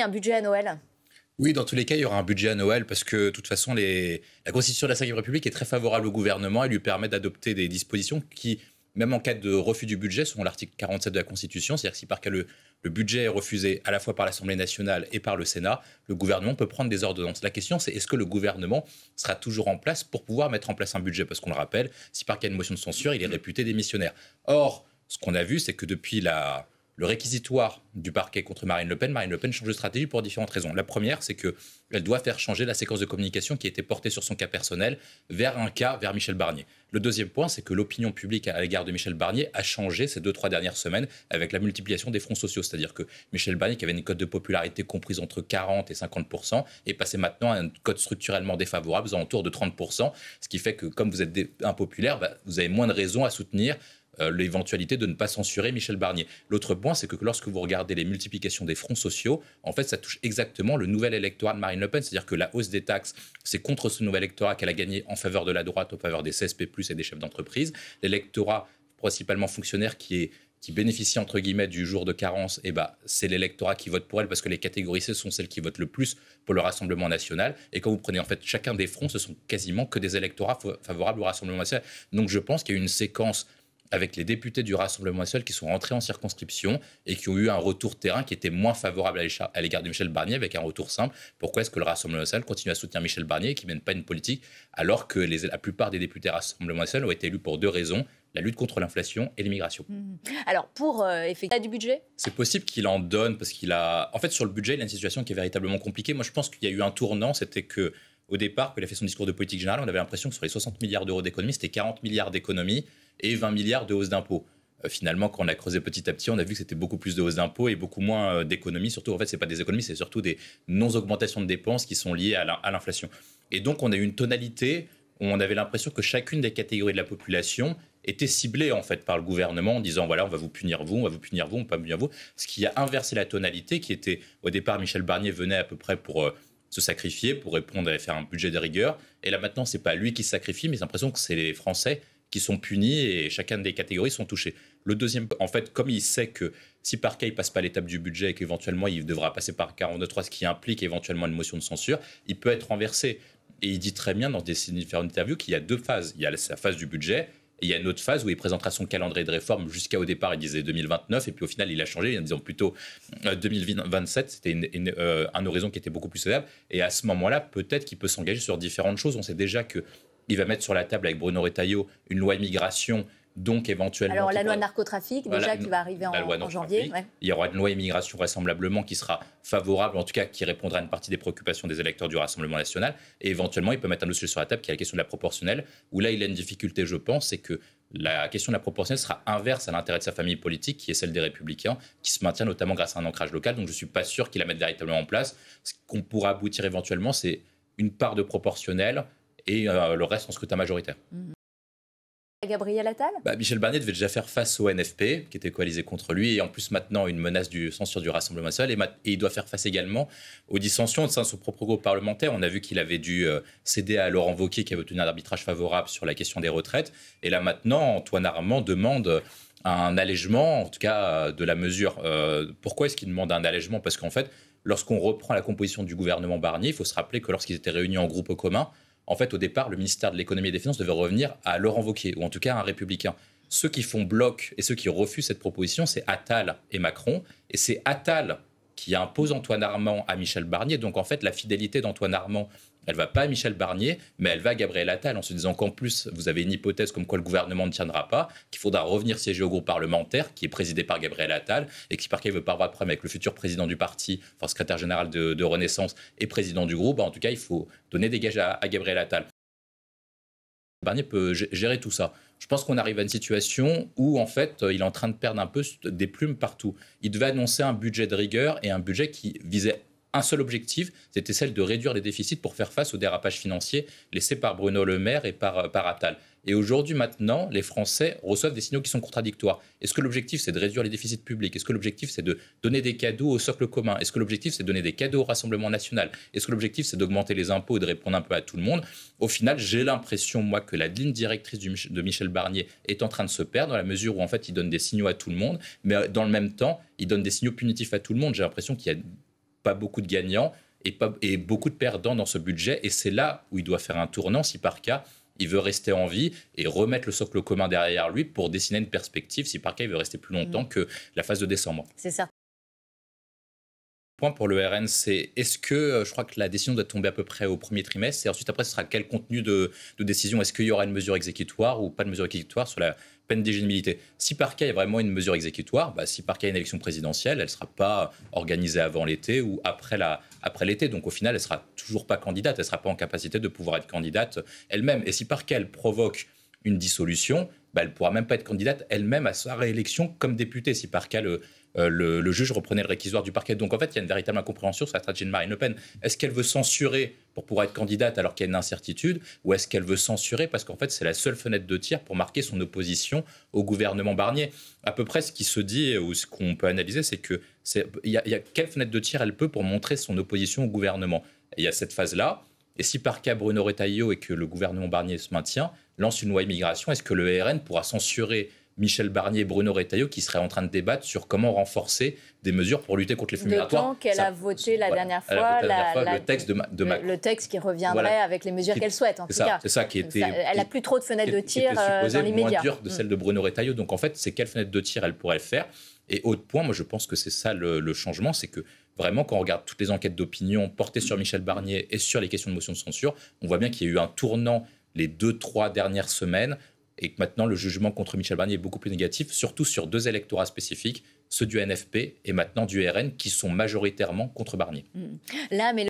un budget à Noël? Oui, dans tous les cas, il y aura un budget à Noël parce que, de toute façon, la Constitution de la Ve République est très favorable au gouvernement et lui permet d'adopter des dispositions qui, même en cas de refus du budget, selon l'article 47 de la Constitution, c'est-à-dire que si par cas le budget est refusé à la fois par l'Assemblée nationale et par le Sénat, le gouvernement peut prendre des ordonnances. La question, c'est est-ce que le gouvernement sera toujours en place pour pouvoir mettre en place un budget? Parce qu'on le rappelle, si par cas il y a une motion de censure, il est réputé démissionnaire. Or, ce qu'on a vu, c'est que depuis le réquisitoire du parquet contre Marine Le Pen change de stratégie pour différentes raisons. La première, c'est qu'elle doit faire changer la séquence de communication qui était portée sur son cas personnel vers Michel Barnier. Le deuxième point, c'est que l'opinion publique à l'égard de Michel Barnier a changé ces 2-3 dernières semaines avec la multiplication des fronts sociaux. C'est-à-dire que Michel Barnier, qui avait une cote de popularité comprise entre 40 et 50%, est passé maintenant à une cote structurellement défavorable, aux alentours de 30%, ce qui fait que comme vous êtes impopulaire, vous avez moins de raisons à soutenir l'éventualité de ne pas censurer Michel Barnier. L'autre point, c'est que lorsque vous regardez les multiplications des fronts sociaux, en fait, ça touche exactement le nouvel électorat de Marine Le Pen. C'est-à-dire que la hausse des taxes, c'est contre ce nouvel électorat qu'elle a gagné en faveur de la droite, en faveur des CSP+, et des chefs d'entreprise. L'électorat, principalement fonctionnaire, qui bénéficie, entre guillemets, du jour de carence, c'est l'électorat qui vote pour elle parce que les catégories C sont celles qui votent le plus pour le Rassemblement national. Et quand vous prenez, en fait, chacun des fronts, ce sont quasiment que des électorats favorables au Rassemblement national. Donc, je pense qu'il y a eu une séquence avec les députés du Rassemblement national qui sont rentrés en circonscription et qui ont eu un retour terrain qui était moins favorable à l'égard de Michel Barnier, avec un retour simple. Pourquoi est-ce que le Rassemblement national continue à soutenir Michel Barnier et qui ne mène pas une politique alors que la plupart des députés Rassemblement national ont été élus pour 2 raisons, la lutte contre l'inflation et l'immigration. Alors, pour effectuer du budget ? C'est possible qu'il en donne parce qu'il a... En fait, sur le budget, il a une situation qui est véritablement compliquée. Moi, je pense qu'il y a eu un tournant, c'était que au départ, quand il a fait son discours de politique générale, on avait l'impression que sur les 60 milliards d'euros d'économie, c'était 40 milliards d'économies et 20 milliards de hausse d'impôts. Finalement, quand on a creusé petit à petit, on a vu que c'était beaucoup plus de hausse d'impôts et beaucoup moins d'économies. Surtout, en fait, ce n'est pas des économies, c'est surtout des non-augmentations de dépenses qui sont liées à l'inflation. Et donc, on a eu une tonalité où on avait l'impression que chacune des catégories de la population était ciblée en fait par le gouvernement en disant voilà, on va vous punir vous, on va vous punir vous, on va pas punir vous. Ce qui a inversé la tonalité qui était, au départ, Michel Barnier venait à peu près pour se sacrifier, pour répondre et faire un budget de rigueur. Et là maintenant, c'est pas lui qui se sacrifie, mais j'ai l'impression que c'est les Français qui sont punis et chacune des catégories sont touchées. Le deuxième, en fait, comme il sait que si par cas il passe pas l'étape du budget et qu'éventuellement il devra passer par 42.3, ce qui implique éventuellement une motion de censure, il peut être renversé. Et il dit très bien dans différentes interviews qu'il y a 2 phases. Il y a la phase du budget et il y a une autre phase où il présentera son calendrier de réforme. Jusqu'à au départ, il disait 2029 et puis au final, il a changé en disant plutôt 2027. C'était un horizon qui était beaucoup plus sévère. Et à ce moment-là, peut-être qu'il peut s'engager sur différentes choses. On sait déjà qu'il va mettre sur la table avec Bruno Retailleau une loi immigration. Donc éventuellement... Alors la loi narcotrafic, déjà, qui va arriver en janvier. Ouais. Il y aura une loi immigration vraisemblablement qui sera favorable, en tout cas qui répondra à une partie des préoccupations des électeurs du Rassemblement national. Et éventuellement, il peut mettre un autre sujet sur la table qui est la question de la proportionnelle, où là, il a une difficulté, je pense, c'est que la question de la proportionnelle sera inverse à l'intérêt de sa famille politique, qui est celle des Républicains, qui se maintient notamment grâce à un ancrage local. Donc je ne suis pas sûr qu'il la mette véritablement en place. Ce qu'on pourra aboutir éventuellement, c'est une part de proportionnelle et le reste en scrutin majoritaire. Gabriel Attal ? Michel Barnier devait déjà faire face au NFP, qui était coalisé contre lui, et en plus maintenant une menace de censure du Rassemblement national, et il doit faire face également aux dissensions au sein de son propre groupe parlementaire. On a vu qu'il avait dû céder à Laurent Wauquiez, qui avait obtenu un arbitrage favorable sur la question des retraites, et là maintenant, Antoine Armand demande un allègement, en tout cas de la mesure. Pourquoi est-ce qu'il demande un allègement ? Parce qu'en fait, lorsqu'on reprend la composition du gouvernement Barnier, il faut se rappeler que lorsqu'ils étaient réunis en groupe commun, en fait, au départ, le ministère de l'économie et des finances devait revenir à Laurent Wauquiez, ou en tout cas à un républicain. Ceux qui font bloc et ceux qui refusent cette proposition, c'est Attal et Macron. Et c'est Attal qui impose Antoine Armand à Michel Barnier. Donc, en fait, la fidélité d'Antoine Armand, elle ne va pas à Michel Barnier, mais elle va à Gabriel Attal, en se disant qu'en plus, vous avez une hypothèse comme quoi le gouvernement ne tiendra pas, qu'il faudra revenir siéger au groupe parlementaire, qui est présidé par Gabriel Attal, et qui, par cas, il ne veut pas avoir de problème avec le futur président du parti, enfin secrétaire général de Renaissance et président du groupe. En tout cas, il faut donner des gages à Gabriel Attal. Barnier peut gérer tout ça. Je pense qu'on arrive à une situation où, en fait, il est en train de perdre un peu des plumes partout. Il devait annoncer un budget de rigueur et un budget qui visait un seul objectif, c'était celle de réduire les déficits pour faire face aux dérapages financiers laissés par Bruno Le Maire et par Attal. Et aujourd'hui, maintenant, les Français reçoivent des signaux qui sont contradictoires. Est-ce que l'objectif, c'est de réduire les déficits publics ? Est-ce que l'objectif, c'est de donner des cadeaux au socle commun ? Est-ce que l'objectif, c'est de donner des cadeaux au Rassemblement national ? Est-ce que l'objectif, c'est d'augmenter les impôts et de répondre un peu à tout le monde ? Au final, j'ai l'impression, moi, que la ligne directrice de Michel Barnier est en train de se perdre, dans la mesure où, en fait, il donne des signaux à tout le monde, mais dans le même temps, il donne des signaux punitifs à tout le monde. J'ai l'impression qu'il y a pas beaucoup de gagnants et beaucoup de perdants dans ce budget. Et c'est là où il doit faire un tournant si par cas il veut rester en vie et remettre le socle commun derrière lui pour dessiner une perspective si par cas il veut rester plus longtemps que la phase de décembre. C'est ça. Point pour le RN, c'est est-ce que, je crois que la décision doit tomber à peu près au premier trimestre, et ensuite après ce sera quel contenu de décision, est-ce qu'il y aura une mesure exécutoire ou pas de mesure exécutoire sur la peine d'éligibilité. Si par cas il y a vraiment une mesure exécutoire, si par cas il y a une élection présidentielle, elle ne sera pas organisée avant l'été ou après l'été, donc au final elle ne sera toujours pas candidate, elle ne sera pas en capacité de pouvoir être candidate elle-même, et si par cas elle provoque une dissolution, elle ne pourra même pas être candidate elle-même à sa réélection comme députée, si par cas le juge reprenait le réquisitoire du parquet. Donc en fait, il y a une véritable incompréhension sur la stratégie de Marine Le Pen. Est-ce qu'elle veut censurer pour pouvoir être candidate alors qu'il y a une incertitude, ou est-ce qu'elle veut censurer parce qu'en fait c'est la seule fenêtre de tir pour marquer son opposition au gouvernement Barnier? À peu près ce qui se dit ou ce qu'on peut analyser, c'est que il y a quelle fenêtre de tir elle peut pour montrer son opposition au gouvernement. Et il y a cette phase-là. Et si par cas Bruno Retailleau et que le gouvernement Barnier se maintient, lance une loi immigration, est-ce que le RN pourra censurer Michel Barnier et Bruno Retailleau qui seraient en train de débattre sur comment renforcer des mesures pour lutter contre les flux migratoires? D'autant qu'elle a voté la dernière fois le texte de Macron. Le texte qui reviendrait avec les mesures qu'elle souhaite, en tout cas. C'est ça qui était... Elle n'a plus trop de fenêtres de tir dans l'immédiat. Moins dure de celle de Bruno Retailleau. Donc en fait, c'est quelle fenêtre de tir elle pourrait faire? Et autre point, moi je pense que c'est ça le changement, c'est que vraiment quand on regarde toutes les enquêtes d'opinion portées sur Michel Barnier et sur les questions de motion de censure, on voit bien qu'il y a eu un tournant les 2-3 dernières semaines et que maintenant le jugement contre Michel Barnier est beaucoup plus négatif, surtout sur 2 électorats spécifiques, ceux du NFP et maintenant du RN, qui sont majoritairement contre Barnier. Là, mais